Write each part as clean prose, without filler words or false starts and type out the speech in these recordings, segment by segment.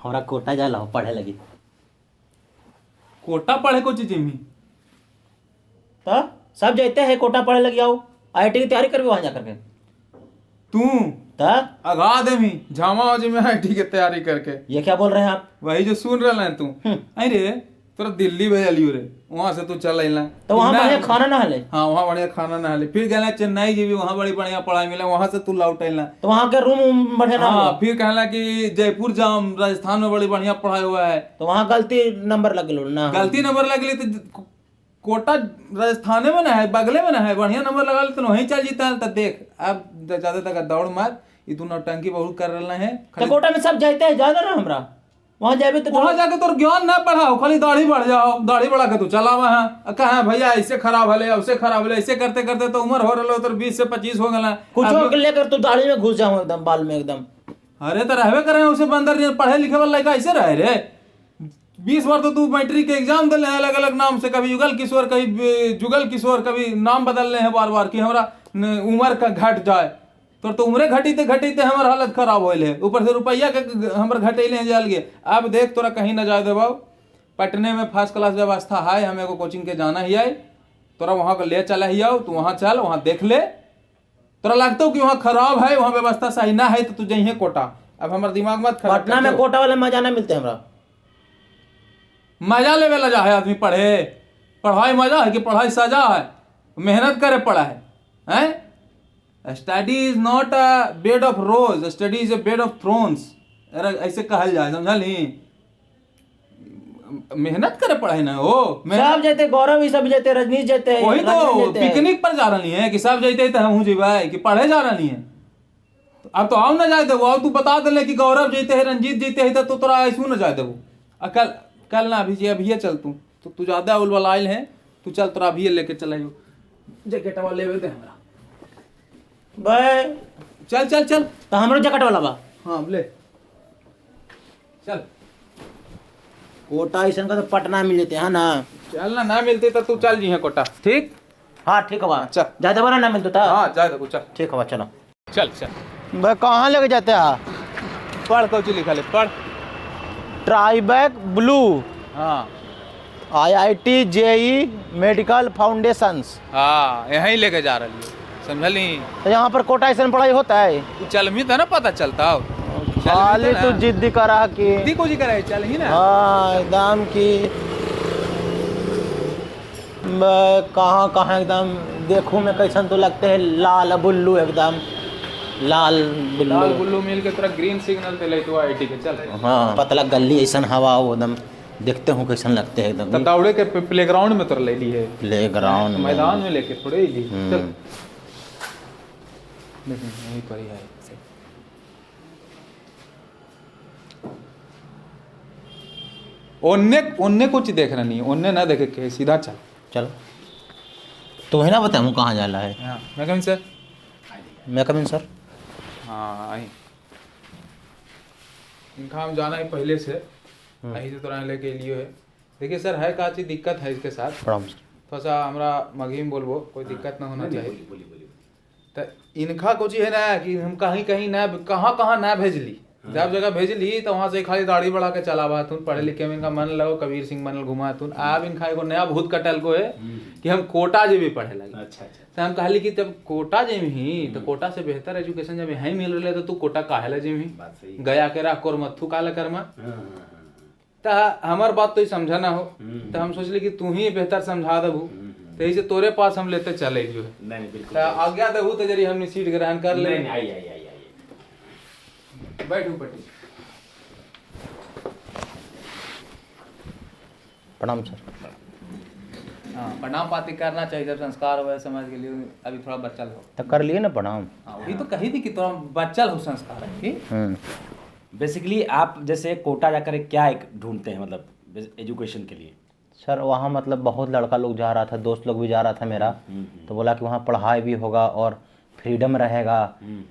हमरा कोटा जाला हो पढ़े लगी। कोटा पढ़े को चीज में तो सब जाते हैं कोटा पढ़े लगी आओ, IIT की तैयारी करबी वहां जा करके। तू तो अगा दे मी झामा हो जी में IIT की तैयारी करके। ये क्या बोल रहे हैं आप? वही जो सुन रहा है तू। अरे तोरा दिल्ली भेजलियो रे, वहां से तू चल अइला तो वहां बढ़िया खाना ना हले। हाँ वहाँ बढ़िया खाना ना हले। फिर गया चेन्नई जी भी, वहाँ बड़ी बढ़िया पढ़ाई मिला, वहां से तू लौट अइला। तो वहां के रूम बढ़िया ना हाँ हुआ। फिर कहला कि जयपुर जाम, राजस्थान में बड़ी बढ़िया पढ़ाई हुआ है। तो वहां गलती नंबर लग लो ना। गलती नंबर लगली तो कोटा राजस्थान में ना है, बगले में ना है, बढ़िया नंबर लगा ले तो वहीं चल जीता है। तो देख अब ज्यादा तक दौड़ मार, ये तू नौटंकी बहुत कर रहा है। तो कोटा में सब जाते हैं ज्यादा ना हमरा, वहां जाबे तो वहां जाके तोर ज्ञान ना बढ़ाओ, खाली दाढ़ी बढ़ जाओ, दाढ़ी बढ़ा के तू चला वहां कहा भैया ऐसे खराब हले ऐसे खराब हले, ऐसे करते करते तो उम्र हो रहा तो 20 से 25 हो गला। कुछ लेकर तू दाढ़ी में घुस जाऊं एकदम बाल में एकदम। अरे तो रहबे करे उसे बंदर पढ़े लिखे वाला लड़का ऐसे रहे रे। 20 बार तो तू मैट्रिक के एग्जाम दिले अलग अलग नाम से, कभी युगल किशोर कभी जुगल किशोर, कभी नाम बदल रहे हैं बार बार कि हमारा उम्र का घट जाए। तो उम्रे घटीते घटीते हमार हालत खराब होले, ऊपर से रुपया के हमर घटेले हैं जाल गए। अब देख तोरा कहीं ना जाए देबो, पटने में फर्स्ट क्लास व्यवस्था है, हमें एगो कोचिंग के जाना ही है, तोरा वहां को ले चला ही आओ, तू वहां चल, वहां देख ले। तोरा लगता हो कि वहां खराब है, वहां व्यवस्था सही ना है, तो तू जइहे कोटा। अब हमार दिमाग मत खराब। पटना में कोटा वाले मजा ना मिलते हमरा। मजा लेवे ला जा है आदमी पढ़े, पढ़ाई मजा है कि पढ़ाई सजा है, मेहनत करे पड़ा है, हैं? Study is not a bed of rose, study is a bed of thrones, ऐसे कहल जाए, समझली? मेहनत करे पढ़ाई ना हो। सब जाते, गौरव ही सब जाते, रजनीश जाते, वही तो पिकनिक पर जा रही है कि सब जाते तो हम जीवाए कि पढ़े जा रही है। अब तो आओ ना जाए देवो, अब तू बता दे कि गौरव जीते है, रंजीत जीते है, तो तोरा ऐसू ना जाए देवो। कल कल ना अभी चल तू ज्यादा उलवल आयल है, तू चल तोरा अभी लेके चलाइयो, जैकेटवा लेवे दे हमरा भाई। चल चल चल। तो हमरो जैकेट वाला बा। हाँ ले चल। कोटा ऐसा का तो पटना मिल जाते है ना। चल ना मिलते तो तू चल जी है कोटा, ठीक? हाँ ठीक है बा, चल। ज्यादा बड़ा ना मिलता था। हाँ जा देखो चल। ठीक है बा, चलो चल चल। भाई कहाँ लेके जाते हैं? पढ़ कौची लिखा ले, पढ़। ट्राइबैक ब्लू, हाँ IIT JEE मेडिकल फाउंडेशंस। हाँ यहीं लेके जा रही है, समझली? तो यहाँ पर कोटा ऐसा पढ़ाई होता है? तू चल मी था ना पता चलता हो। खाली तू जिद्दी करा कि दी को जी करे, चल ही ना। हाँ एकदम की कहाँ कहाँ एकदम देखूं मैं कैसन तो लगते हैं, लाल बुल्लू एकदम लाल बुल्लू मिल के तेरा ग्रीन सिग्नल पे ले तो IIT के चल। हाँ पतला गली ऐसा हवा वो एकदम देखते हूँ कैसन लगते हैं एकदम। तब दौड़े के प्लेग्राउंड में तोरा ले ली है, प्लेग्राउंड मैदान में लेके थोड़े ही ली। चल यहीं पर ही है। ओन्ने कुछ देख रहा नहीं, ओन्ने ना देखे के सीधा चल। चलो तो है ना, बताऊँ कहाँ जाना है? हाँ मैं कमिन सर। मैं कमिन सर। हाँ आई इनका हम जाना है पहले से, यहीं से तोरा लेके लिए है। देखिए सर है का चीज दिक्कत है इसके साथ, थोड़ा सा हमारा मगही बोलबो, कोई दिक्कत ना होना चाहिए। तो इनका कुछ है ना कि हम कहीं कहीं ना कहाँ ना भेजली, जब जगह भेजली तो वहां से खाली दाढ़ी बढ़ा के चलावा तुम, पढ़े लिखे में इनका मन लगो, कबीर सिंह मनल घुमा तुम। अब इनका एगो नया भूत कटल को है कि हम कोटा जे भी पढ़े लगे। अच्छा तो हम कहली कि जब कोटा जेमी ही तो कोटा से बेहतर एजुकेशन जब यहीं मिल रहे तो तू कोटा काहे ला जेमी, गया के रख कोर मथु काला कर्मा। तो हमार बात तो समझा ना हो, तो हम सोचली कि तू ही बेहतर समझा देबू, तो इसे तोरे पास हम लेते चले जो है। आज्ञा देबू तो जरी हमने सीट ग्रहण कर ले। बैठू पटी। प्रणाम सर। हाँ प्रणाम पाती करना चाहिए, जब संस्कार हो समाज के लिए। अभी थोड़ा बच्चल हो तो कर लिए ना प्रणाम। हाँ वही तो कही थी कि थोड़ा बच्चल हो संस्कार है। बेसिकली आप जैसे कोटा जाकर क्या एक ढूंढते हैं, मतलब एजुकेशन के लिए? सर वहाँ मतलब बहुत लड़का लोग जा रहा था, दोस्त लोग भी जा रहा था मेरा, तो बोला कि वहाँ पढ़ाई भी होगा और फ्रीडम रहेगा,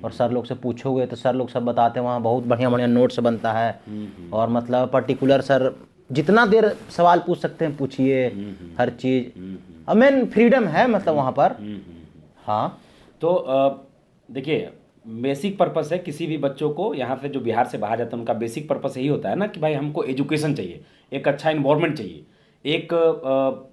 और सर लोग से पूछोगे तो सर लोग सब बताते हैं वहाँ बहुत बढ़िया बढ़िया नोट्स बनता है, और मतलब पर्टिकुलर सर जितना देर सवाल पूछ सकते हैं पूछिए, हर चीज़ और मेन फ्रीडम है मतलब वहाँ पर। हाँ तो देखिए बेसिक पर्पस है किसी भी बच्चों को यहाँ पे जो बिहार से बाहर जाते हैं उनका बेसिक पर्पस यही होता है ना कि भाई हमको एजुकेशन चाहिए, एक अच्छा इन्वायरमेंट चाहिए, एक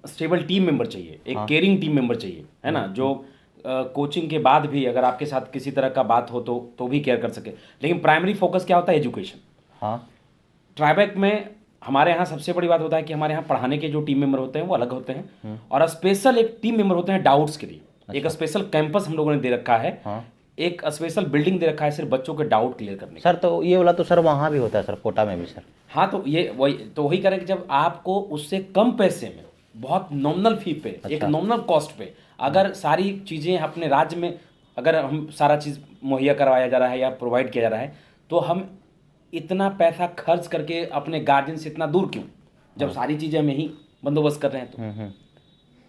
स्टेबल टीम मेंबर चाहिए, एक केयरिंग टीम मेंबर चाहिए, है ना, जो कोचिंग के बाद भी अगर आपके साथ किसी तरह का बात हो तो भी केयर कर सके। लेकिन प्राइमरी फोकस क्या होता है? एजुकेशन। हाँ, ट्राईबैक में हमारे यहाँ सबसे बड़ी बात होता है कि हमारे यहाँ पढ़ाने के जो टीम मेंबर होते हैं वो अलग होते हैं, और स्पेशल एक टीम मेंबर होते हैं डाउट्स के लिए। एक स्पेशल कैंपस हम लोगों ने दे रखा है, एक स्पेशल बिल्डिंग दे रखा है सिर्फ बच्चों के डाउट क्लियर करने सर तो ये वाला तो सर वहाँ भी होता है सर, कोटा में भी सर। हाँ, तो ये वही करें कि जब आपको उससे कम पैसे में, बहुत नॉमिनल फी पे, एक नॉमिनल कॉस्ट पे अगर सारी चीज़ें अपने राज्य में अगर हम सारा चीज़ मुहैया करवाया जा रहा है या प्रोवाइड किया जा रहा है, तो हम इतना पैसा खर्च करके अपने गार्जियन से इतना दूर क्यों, जब सारी चीज़ें हम यही बंदोबस्त कर रहे हैं तो।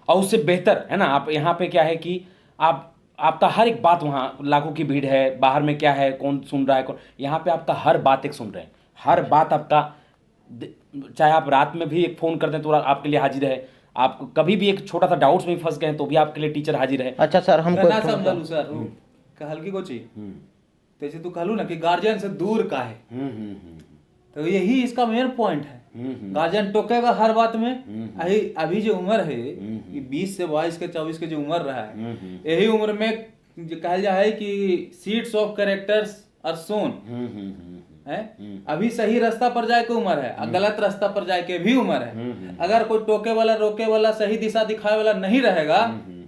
और उससे बेहतर है ना, आप यहाँ पे क्या है कि आपका हर एक बात, वहाँ लाखों की भीड़ है, बाहर में क्या है, कौन सुन रहा है, कौन, यहाँ पे आपका हर बात एक सुन रहे हैं, हर बात आपका, चाहे आप रात में भी एक फ़ोन कर दें तो आपके लिए हाजिर है, आप कभी भी एक छोटा सा डाउट्स में फंस गए तो भी आपके लिए टीचर हाजिर है। अच्छा सर, हमको ना समझलू सर कहल की कोची जैसे तू कहलू ना कि गार्जियन से दूर का है, तो यही इसका मेन पॉइंट है। गार्जियन टोकेगा हर बात में। अभी जो उम्र है, 20 से 22 के 24 के जो उम्र रहा है, यही उम्र में कहल जा है कि सीड्स ऑफ कैरेक्टर्स आर सोन है। अभी सही रास्ता पर जाए के उम्र है, गलत रास्ता पर जाए के भी उम्र है। अगर कोई टोके वाला, रोके वाला, सही दिशा दिखाए वाला नहीं रहेगा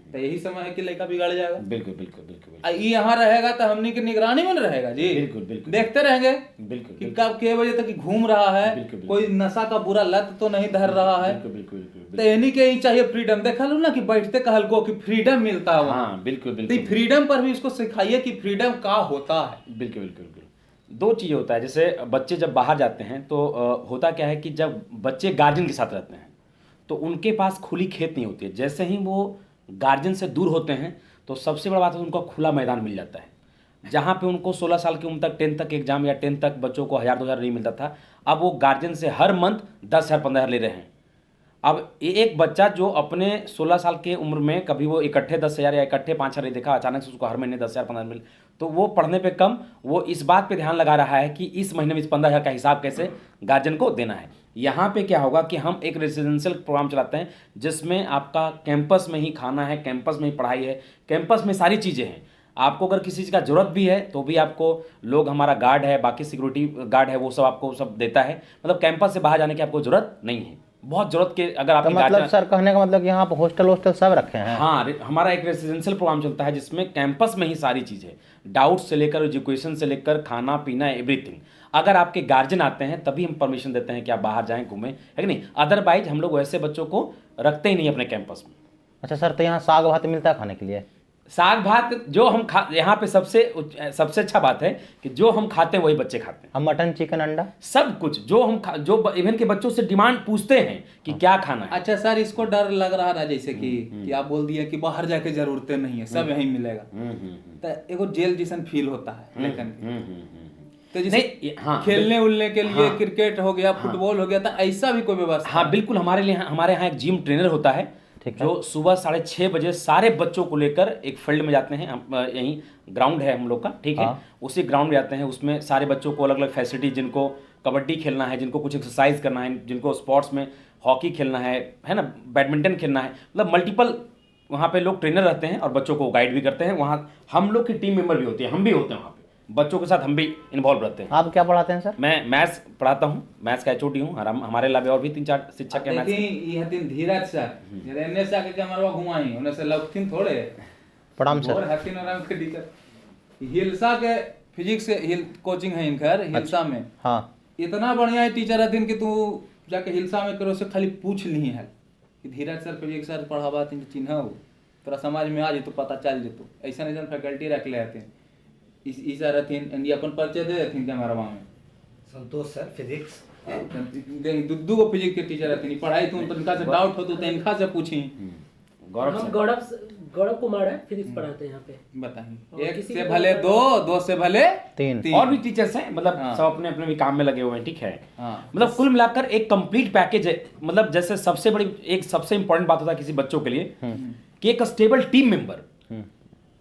तो यही समय है कि लड़का बिगड़ जाएगा। बिल्कुल बिल्कुल बिल्कुल। यहाँ रहेगा तो हमने की निगरानी में रहेगा जी। बिल्कुल बिल्कुल। देखते देखते रहेंगे बिल्कुल कि कब के बजे तक घूम रहा है, कोई नशा का बुरा लत तो नहीं धर रहा है। बिल्कुल। तो इन्हीं के ही चाहिए फ्रीडम। देखा लो ना कि बैठते कहल को कि फ्रीडम मिलता है वहाँ। हाँ, बिल्कुल तो फ्रीडम पर भी उसको सिखाइए कि फ्रीडम का होता है। बिल्कुल बिल्कुल। दो चीज़ें होता है, जैसे बच्चे जब बाहर जाते हैं तो होता क्या है कि जब बच्चे गार्जियन के साथ रहते हैं तो उनके पास खुली खेत नहीं होती है। जैसे ही वो गार्जियन से दूर होते हैं तो सबसे बड़ा बात है उनको खुला मैदान मिल जाता है। जहाँ पे उनको 16 साल की उम्र तक 10 तक एग्जाम या 10 तक बच्चों को 1000-2000 नहीं मिलता था, अब वो गार्जियन से हर मंथ 10,000-15,000 ले रहे हैं। अब एक बच्चा जो अपने 16 साल के उम्र में कभी वो इकट्ठे 10,000 या इकट्ठे 5,000 नहीं देखा, अचानक से उसको हर महीने 10,000-15,000 मिले, तो वो पढ़ने पे कम, वो इस बात पे ध्यान लगा रहा है कि इस महीने में इस 15,000 का हिसाब कैसे गार्जियन को देना है। यहाँ पे क्या होगा कि हम एक रेजिडेंशियल प्रोग्राम चलाते हैं जिसमें आपका कैंपस में ही खाना है, कैंपस में ही पढ़ाई है, कैंपस में सारी चीज़ें हैं। आपको अगर किसी चीज़ का जरूरत भी है तो भी आपको लोग, हमारा गार्ड है, बाकी सिक्योरिटी गार्ड है, वो सब आपको सब देता है। मतलब कैंपस से बाहर जाने की आपको जरूरत नहीं है। बहुत जरूरत के अगर आप तो मतलब सर कहने का मतलब यहाँ पर हॉस्टल सब रखे हैं। हाँ, हमारा एक रेजिडेंशियल प्रोग्राम चलता है जिसमें कैंपस में ही सारी चीज़ें, डाउट से लेकर एजुकेशन से लेकर खाना पीना एवरीथिंग। अगर आपके गार्जियन आते हैं तभी हम परमिशन देते हैं कि आप बाहर जाएं, घूमें, है कि नहीं। अदरवाइज हम लोग वैसे बच्चों को रखते ही नहीं अपने कैंपस में। अच्छा सर, तो यहाँ साग भात मिलता है खाने के लिए? साग भात जो हम यहाँ पे सबसे अच्छा बात है कि जो हम खाते हैं वही बच्चे खाते हैं। हम मटन, चिकन, अंडा सब कुछ जो हम जो इवन के बच्चों से डिमांड पूछते हैं कि क्या खाना है। अच्छा सर, इसको डर लग रहा था जैसे कि आप बोल दिए कि बाहर जाके जरूरतें नहीं है, सब यहीं मिलेगा, तो एगो जेल जैसन फील होता है। लेकिन तो जैसे हाँ, खेलने उलने के लिए क्रिकेट हो गया, फुटबॉल हो गया, तो ऐसा भी कोई व्यवस्था? हाँ बिल्कुल, हमारे यहाँ एक जिम ट्रेनर होता है जो सुबह 6:30 बजे सारे बच्चों को लेकर एक फील्ड में जाते हैं। यहीं ग्राउंड है हम लोग का, ठीक है। उसी ग्राउंड में जाते हैं, उसमें सारे बच्चों को अलग अलग फैसिलिटी, जिनको कबड्डी खेलना है, जिनको कुछ एक्सरसाइज करना है, जिनको स्पोर्ट्स में हॉकी खेलना है ना, बैडमिंटन खेलना है, मतलब मल्टीपल वहाँ पे लोग ट्रेनर रहते हैं और बच्चों को गाइड भी करते हैं। वहाँ हम लोग की टीम मेंबर भी होती है, हम भी होते हैं वहाँ पे, बच्चों के साथ हम भी इन्वॉल्व रहते हैं। आप क्या पढ़ाते हैं सर? मैं मैथ्स पढ़ाता हूँ, मैथ्स का HOD हूँ। हमारे अलावा और भी 3-4 शिक्षक हैं। ये हतिन धीरज सर एने से आके कैमरा घुमाई, उन्हें से लगथिन थोड़े प्रणाम सर। और हतिन आराम के दिक्कत हिलसा के फिजिक्स के कोचिंग है इनकर हिलसा में। हाँ, इतना बढ़िया है टीचर हतिन कि तू जाके हिलसा में करो से खाली पूछ ली है कि धीरज सर फिजिक्स सर पढ़ावा चिन्ह तोरा समाज में आ जे तो पता चल जेतो। ऐसा फैकल्टी रख ले हतिन। इस रहथिन अपन परिचय दे देथिन कैमरा में। संतोष सर फिजिक्स, दू गो फिजिक्स के टीचर रहथिन। पढ़ाई तो इनका से डाउट हो तो इनका से पूछी। गौरव कुमार है, फिजिक्स पढ़ाते हैं यहाँ पे। बताइए, एक से भले दो से भले तीन और भी टीचर्स हैं, मतलब सब अपने अपने भी काम में लगे हुए हैं, ठीक है। मतलब कुल मिलाकर एक कंप्लीट पैकेज है। मतलब जैसे सबसे इम्पोर्टेंट बात होता है किसी बच्चों के लिए कि एक स्टेबल टीम मेंबर,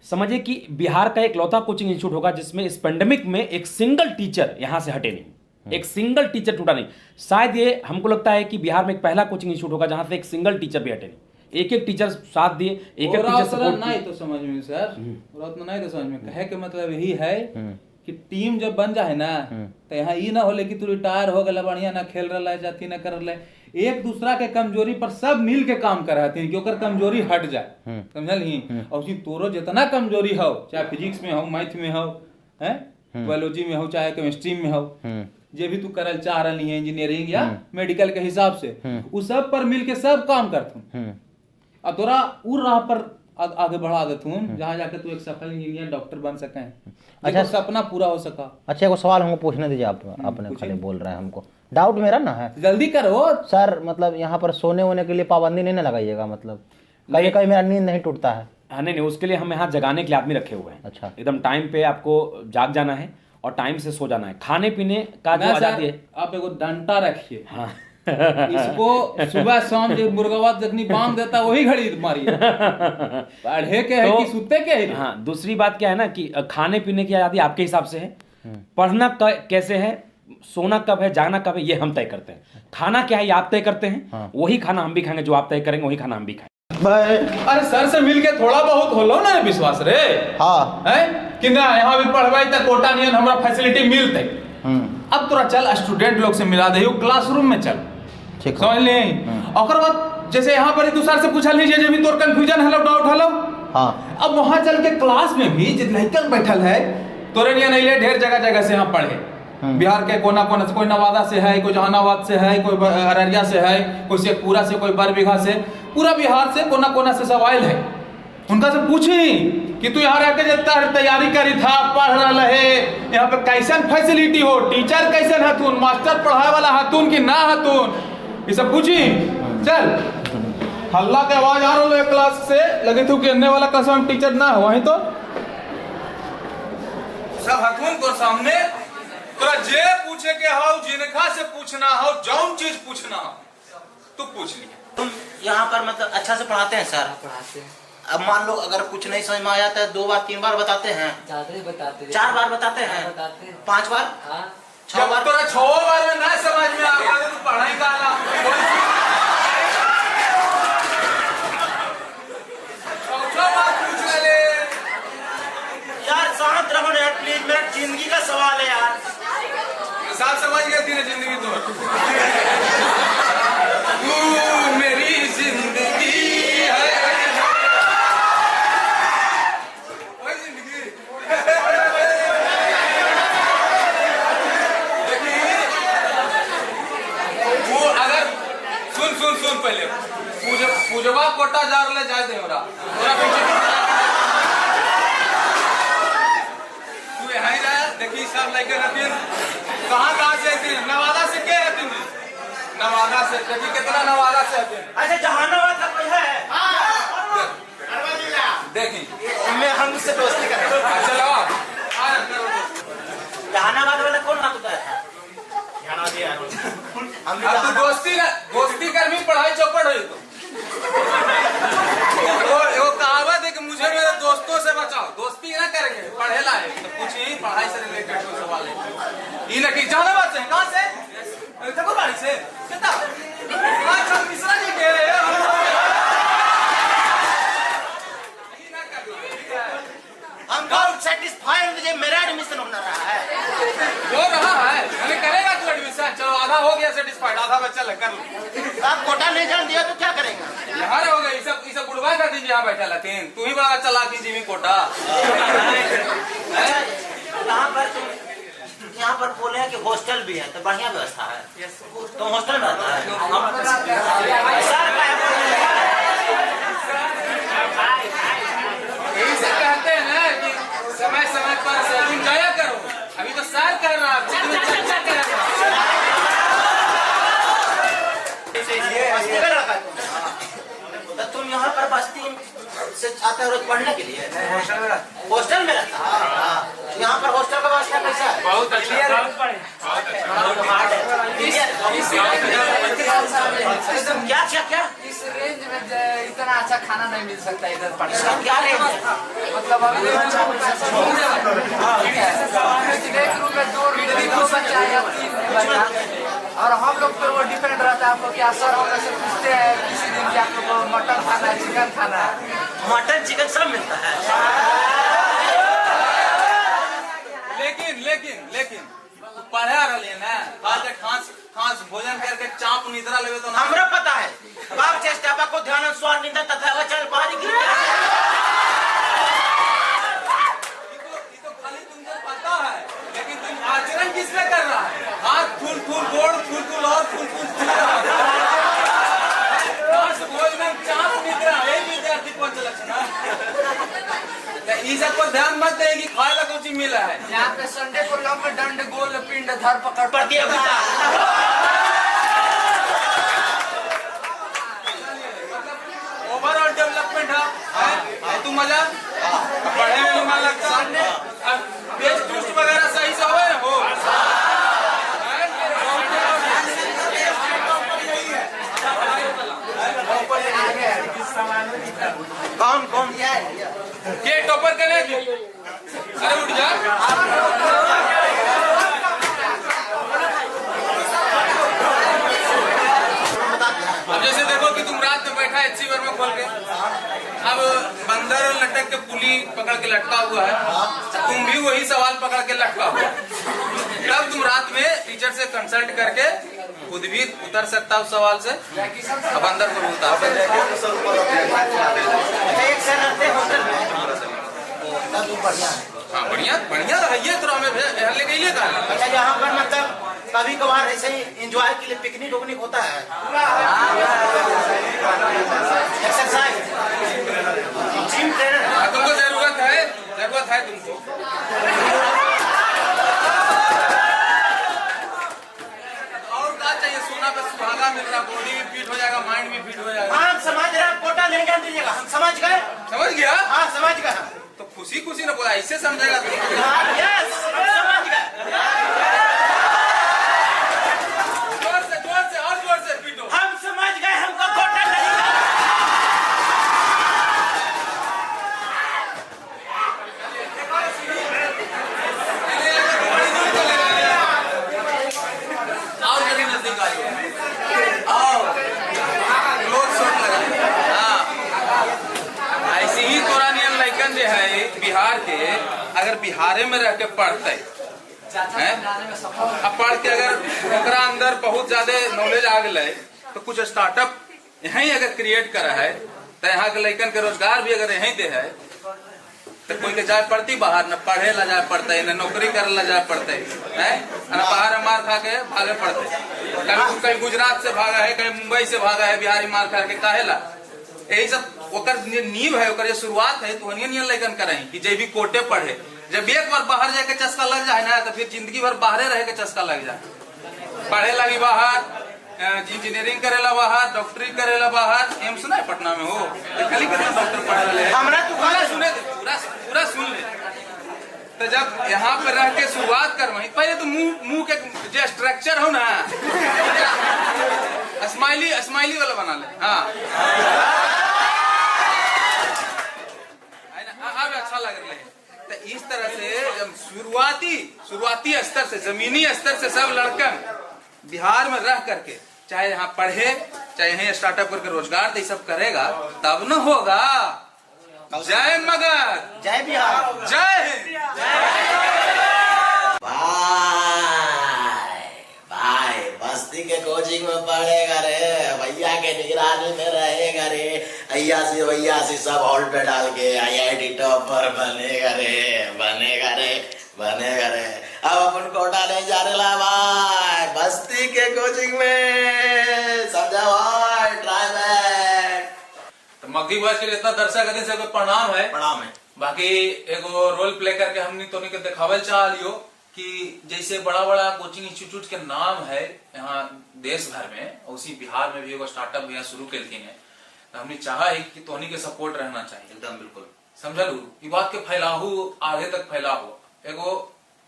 समझिए कि बिहार का एक लौता कोचिंग इंस्टीट्यूट होगा जिसमें इस पेंडेमिक में एक सिंगल टीचर यहां से हटे नहीं, एक सिंगल टीचर टूटा नहीं। शायद ये हमको लगता है कि बिहार में एक पहला कोचिंग इंस्टीट्यूट होगा जहां से एक सिंगल टीचर भी हटे नहीं, एक एक टीचर साथ दिए, एक एक टीचर सपोर्ट नहीं तो समझ में सर, और उतना नहीं तो समझ में कहे के मतलब यही है कि टीम जब बन जाए ना तो यहाँ ये ना होले कि तू रिटायर हो गया बढ़िया ना खेल रहा है जाती ना कर रहा है, एक दूसरा के कमजोरी पर सब मिल के काम कर रहे कि ओकर कमजोरी हट जाए, समझल ही। और उसी तोरो जितना कमजोरी हो, चाहे फिजिक्स में हो, मैथ में हो, बायोलॉजी में हो, चाहे केमिस्ट्री में हो, जे भी तू करल चाह रही है इंजीनियरिंग या मेडिकल के हिसाब से, वो सब पर मिल के सब काम करतूं और तोरा उ राह पर आगे बढ़ा देतूं जहाँ जाके तू एक सफल इंजीनियर डॉक्टर बन सके, अच्छा सपना पूरा हो सका। अच्छा एक सवाल हमको पूछने दीजिए, आप अपने खाली बोल रहे हैं, हमको डाउट मेरा ना है, जल्दी करो सर। मतलब यहाँ पर सोने वोने के लिए पाबंदी नहीं ना लगाइएगा, मतलब कहीं कहीं मेरा नींद नहीं टूटता है। हाँ नहीं, उसके लिए हम यहाँ जगाने के लिए आदमी रखे हुए हैं। अच्छा, एकदम टाइम पे आपको जाग जाना है और टाइम से सो जाना है। खाने पीने का जो आजादी है, आप एगो डंटा रखिए, हाँ इसको सुबह शाम जो मुर्गावा जखनी बांध देता वही घड़ी मारिए, पढ़े के है कि सुते के है। हाँ, दूसरी बात क्या है ना कि खाने पीने की आजादी आपके हिसाब से है, पढ़ना कैसे है, सोना कब है, जागना कब है, ये हम तय करते हैं। खाना क्या है ये आप तय करते हैं, हाँ। वही खाना हम भी खाएंगे, जो आप तय करेंगे वही खाना हम भी खाएंगे। अरे सर से मिलके थोड़ा बहुत होलो ना विश्वास रे, हाँ है कि ना यहाँ भी पढ़वाई तक कोटा नियन हमरा फैसिलिटी मिलते। अब तोरा चल स्टूडेंट लोग से मिला दे, क्लासरूम में चल, समझ ले। और बाद जैसे यहाँ पर दूसरा से पूछा लीजिए जब भी तोर कंफ्यूजन हलो, डाउट हलो, हाँ, अब वहां चल के क्लास में भी जित लड़कन बैठल है तोरे नियन अइले ढेर जगह जगह से यहाँ पढ़े, बिहार के कोना कोना से, कोई नवादा से है, कोई जहानाबाद से है, कोई अररिया से है, कोई शेखपुरा से, कोई बरबीघा से, पूरा बिहार से कोना कोना से सब आयल है। उनका से पूछी कि तू यहाँ रह के जितना तैयारी करी था, पढ़ रहा है, यहाँ पे कैसन फैसिलिटी हो, टीचर कैसन हतून, मास्टर पढ़ाए वाला हतून कि ना हतून, ये सब पूछी। चल हल्ला के आवाज आ रहा है क्लास से, लगे तू कि अन्य वाला क्लास में टीचर ना हो, वहीं तो सब हतून को सामने तोरा जे पूछे के हो, जिनका से पूछना हो, जौन चीज पूछना हो तू पूछ लिया। तुम यहाँ पर मतलब अच्छा से पढ़ाते हैं सर? पढ़ाते हैं। अब मान लो अगर कुछ नहीं समझ में आ जाता है, 2 बार 3 बार बताते हैं, ज्यादा ही बताते हैं, 4 बार बताते हैं, 5 बार, हाँ 6 बार, तोरा 6 बार में ना समझ में आ गया तो पढ़ाई का ना यार शांत रहो यार प्लीज, मेरा जिंदगी का सवाल है यार। साफ समझ गया तेरी जिंदगी तो तू मेरी जिंदगी है, वही जिंदगी। वो अगर सुन पहले पूजवा कोटा जा रहे जाए दे तू यहाँ ही रहा। देखी सब लड़के रहती कहाँ से आती, नवादा से क्या आती, नवादा से, देखी कितना नवादा से आते हैं। अच्छा जहानाबाद का कोई है? देखी मैं हम उससे दोस्ती कर रहे हैं। चलो जहानाबाद वाला कौन होता है? हम भी अब तू दोस्ती कर भी पढ़ाई चौपट हुई तो वो कहावत है कि मुझे मेरे दोस्तों से बचाओ, दोस्ती ना करेंगे, पढ़ेला है तो कुछ ही पढ़ाई से रिलेटेड कोई सवाल है। ये ना कि जहानाबाद से, कहाँ से? ठाकुरबाड़ी से, कितना? अच्छा मिश्रा जी के हम नॉट सेटिस्फाइड, मुझे मेरा एडमिशन होना रहा है, हो रहा है, मैंने करेगा तू एडमिशन, चलो आधा हो गया सेटिस्फाइड, आधा बच्चा कर लो। आप कोटा नहीं जान दिया तो क्या करेगा? यहाँ हो गया, ये सब बुढ़वा का दीजिए, यहाँ बैठा लतीन, तू ही बड़ा चला कीजिए भी कोटा। यहाँ पर तुम यहाँ पर बोले हैं कि हॉस्टल भी है, तो बढ़िया व्यवस्था है, तो हॉस्टल में रहता है। यही से कहते हैं ना कि समय समय पर तुम जाया करो, अभी तो सर कर रहा है, चर्चा कर रहा तो तुम यहाँ पर बस्ती से आते हो रोज पढ़ने के लिए? हॉस्टल में रहता है। यहाँ पर हॉस्टल का व्यवस्था कैसा है? बहुत अच्छा, क्या क्या क्या? इस रेंज में आज इतना अच्छा खाना नहीं मिल सकता इधर पटना। क्या रेंज मतलब अभी ठीक है, एक रूम में 2 बच्चा या 3 बच्चा, और हम लोग पे वो डिपेंड रहता है। आपको क्या सर हम लोग से पूछते हैं किसी दिन कि आप लोग को मटन खाना है, चिकन खाना है? मटन चिकन सब मिलता है। लेकिन पढ़े रहे ना, आज खास भोजन करके चाप निद्रा लगे तो हमरा पता है बाप चेष्टा को ध्यान स्वार निंदा तथा वचन बारी की ये तो खाली तुमको पता है, लेकिन तुम आचरण किसमें कर रहा है? हाथ फूल गोड़ फूल और फूल भोजन चाप निद्रा यही विद्यार्थी पंच लक्षण है। इस सबको ध्यान मत दे कि खाए ला कुछ मिला है। यहाँ पे संडे को लंब दंड गोल पिंड धर पकड़ प्रतियोगिता। ओवरऑल डेवलपमेंट है तू मजा पढ़े में मन लगता है, पेज टूस्ट वगैरह सही से हो कौन के टॉपर करे? अरे उठ जा। अब जैसे देखो कि तुम रात में बैठा एचसी वर्मा खोल के, अब बंदर लटक के पुली पकड़ के लटका हुआ है, तुम भी वही सवाल पकड़ के लटका हुआ। तब तुम रात में टीचर से कंसल्ट करके खुद भी उतर सकता उस सवाल से, अब अंदर को उतार। हाँ बढ़िया है ये तो हमें लेके ही लेगा। अच्छा यहाँ पर मतलब कभी कभार ऐसे ही एंजॉय के लिए पिकनिक उकनिक होता है, एक्सरसाइज, जिम ट्रेनर। तुमको जरूरत है तुमको। और क्या चाहिए? सोना पे सुहागा मिल रहा, बॉडी भी फिट हो जाएगा, माइंड भी फिट हो जाएगा। हाँ समझ रहे हैं, कोटा नहीं कर दीजिएगा, हम समझ गए। समझ गया? हाँ समझ गए। तो खुशी ना बोला, ऐसे समझेगा तो। यस समझ गए। जोर से और जोर से पीटो। हम समझ गए, हमको कोटा नहीं और करीब नजदीक आइए, आओ क्लोज शॉट लगा। हाँ ऐसे ही तोरा नियन लइकन जो है बिहार के, अगर बिहारे में रह के पढ़ते अब पढ़ के अगर ओकरा अंदर बहुत ज्यादा नॉलेज आ गए तो कुछ स्टार्टअप यहीं अगर क्रिएट करा है तो यहाँ के लइकन के रोजगार भी अगर यहीं दे है तो कोई के जाए पड़ती बाहर, न पढ़े ला जाए पड़ते, न नौकरी करे ला जाए पड़ते है, न बाहर मार खा के भागे पड़ते। कहीं गुजरात से भागा है, कहीं मुंबई से भागा है बिहारी मार खा के काहे ला। यही सब ओकर नींव है, ओकर ये शुरुआत है। तो नियन लइकन करें कि जे भी कोटे पढ़े, जब एक बार बाहर जाए के चस्का लग जाए ना तो फिर जिंदगी भर बाहरे रहे के चस्का लग जाए। पढ़े लगी बाहर, इंजीनियरिंग करेला बाहर, डॉक्टरी करेला बाहर। एम्स ना पटना में हो तो खाली कितना डॉक्टर पढ़ रहे हमरा तो सुने पूरा सुन ले। तो जब यहाँ पर रह के शुरुआत कर वहीं पहले तो मुंह के जो स्ट्रक्चर हो ना स्माइली वाला बना ले। हाँ अब अच्छा लग रहा है। तो इस तरह से जब शुरुआती स्तर से, जमीनी स्तर से सब लड़कन बिहार में रह करके चाहे यहाँ पढ़े, चाहे यहीं स्टार्टअप करके रोजगार दे, सब करेगा तब न होगा। जय मगध, जय बिहार, जय हिंद। भाई बस्ती के कोचिंग में पढ़ेगा रे, भैया के निगरानी में रहेगा रे, भैया से सब हॉल पे डाल के IIT टॉपर बनेगा रे। अब अपन कोटा नहीं जा रहा भाई, बस्ती के कोचिंग में समझा भाई, ट्राई बैक। तो मग्गी बॉयज के लिए इतना दर्शक से प्रणाम है। बाकी एगो रोल प्ले करके हमने तो के दिखावल चाह लियो कि जैसे बड़ा कोचिंग इंस्टीट्यूट के नाम है यहाँ देश भर में, उसी बिहार में भी एगो स्टार्टअप भैया शुरू करती है। तो हमने चाहा है कि तोहनी के सपोर्ट रहना चाहिए। एकदम बिल्कुल समझलू, ये बात के फैलाहू आगे तक फैलाहू। एगो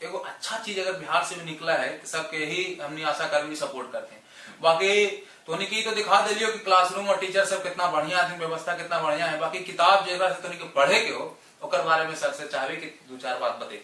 एगो अच्छा चीज अगर बिहार से भी निकला है तो सबके ही हमनी आशा कर्मी सपोर्ट करते हैं। बाकी तोनी की तो दिखा दिलियो कि क्लासरूम और टीचर सब कितना बढ़िया है, व्यवस्था कितना बढ़िया है। बाकी किताब जेकरा से तोनी के पढ़े के हो ओकर बारे में सर से चाहबे कि 2-4 बात बते।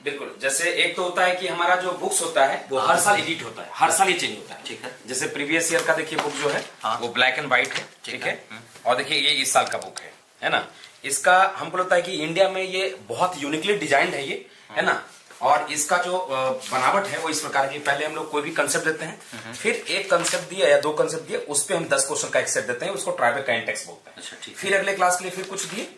बिल्कुल, जैसे एक तो होता है कि हमारा जो बुक्स होता है वो हर साल एडिट होता है, हर साल ये चेंज होता है। ठीक है। जैसे प्रीवियस ईयर का देखिए बुक जो है वो ब्लैक एंड व्हाइट है, ठीक है। और देखिए ये इस साल का बुक है ना। इसका हमको लगता है कि इंडिया में ये बहुत यूनिकली डिजाइंड है ये, है ना। और इसका जो बनावट है वो इस प्रकार की, पहले हम लोग कोई भी कंसेप्ट देते हैं, फिर एक कंसेप्ट दिया या 2 कंसेप्ट दिए, उस पे हम 10 क्वेश्चन का एक सेट देते हैं, उसको ट्राइबेक का इंडेक्स बोलते हैं। अच्छा, ठीक। फिर अगले क्लास के लिए फिर कुछ दिए,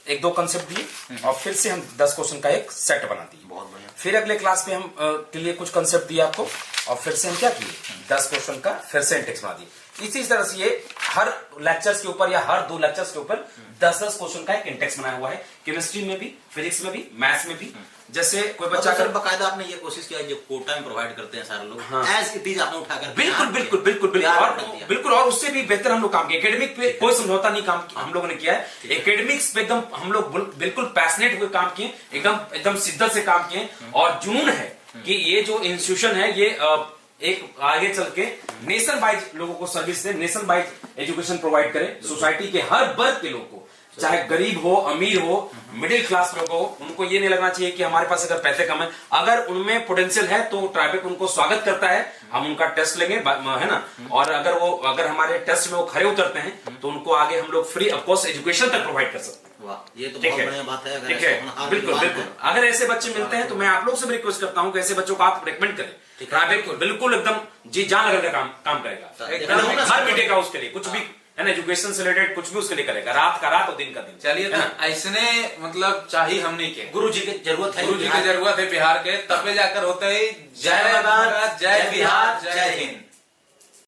1-2 कंसेप्ट दिए, और फिर से हम 10 क्वेश्चन का एक सेट बना दिए। बहुत बढ़िया। फिर अगले क्लास में हम के लिए कुछ कंसेप्ट दिए आपको, और फिर से हम क्या किए, 10 क्वेश्चन का फिर से इंडेक्स बना दिए। इसी तरह से ये हर लेक्चर्स के ऊपर या हर 2 लेक्चर्स के ऊपर 10-10 क्वेश्चन का एक इंडेक्स बनाया हुआ है। केमिस्ट्री में भी, फिजिक्स में भी, मैथ्स में भी। जैसे कोई बच्चा अगर बकायदा आपने ये कोशिश किया जो कोटा में प्रोवाइड करते हैं सारे लोग, एज इट इज आपने उठाकर बिल्कुल और उससे भी बेहतर हम लोग काम किए। एकेडमिक पे कोई समझौता नहीं काम हम लोगों ने किया है। एकेडमिक्स पे एकदम हम लोग बिल्कुल पैशनेट हुए काम किए, एकदम शिद्दत से काम किए, और जुनून है कि ये जो इंस्टीट्यूशन है ये एक आगे चल के नेशन वाइड लोगों को सर्विस दे, नेशन वाइड एजुकेशन प्रोवाइड करे, सोसाइटी के हर वर्ग के लोग को, चाहे गरीब हो, अमीर हो, मिडिल क्लास लोग हो, उनको ये नहीं लगना चाहिए कि हमारे पास अगर पैसे कम है, अगर उनमें पोटेंशियल है तो ट्राइबेक उनको स्वागत करता है। हम उनका टेस्ट लेंगे, है ना। और अगर हमारे टेस्ट में वो खरे उतरते हैं तो उनको आगे हम लोग फ्री ऑफ कॉस्ट एजुकेशन तक प्रोवाइड कर सकते हैं। वाह, ये तो बहुत बढ़िया बात है। ठीक है, बिल्कुल। अगर ऐसे बच्चे मिलते हैं तो मैं आप लोग से भी रिक्वेस्ट करता हूँ कि ऐसे बच्चों को आप रिकमेंड करें। ट्राइबेक बिल्कुल एकदम जी जान लगा काम करेगा, हर बेटे का उसके लिए कुछ भी है ना, एजुकेशन से रिलेटेड कुछ भी उसके लिए करेगा, रात का रात और दिन का दिन। चलिए तो ऐसने मतलब चाहिए हमने के गुरु जी की जरूरत है, गुरु जी की जरूरत है बिहार के, तबे जाकर होते ही जय भारत, जय बिहार, जय हिंद।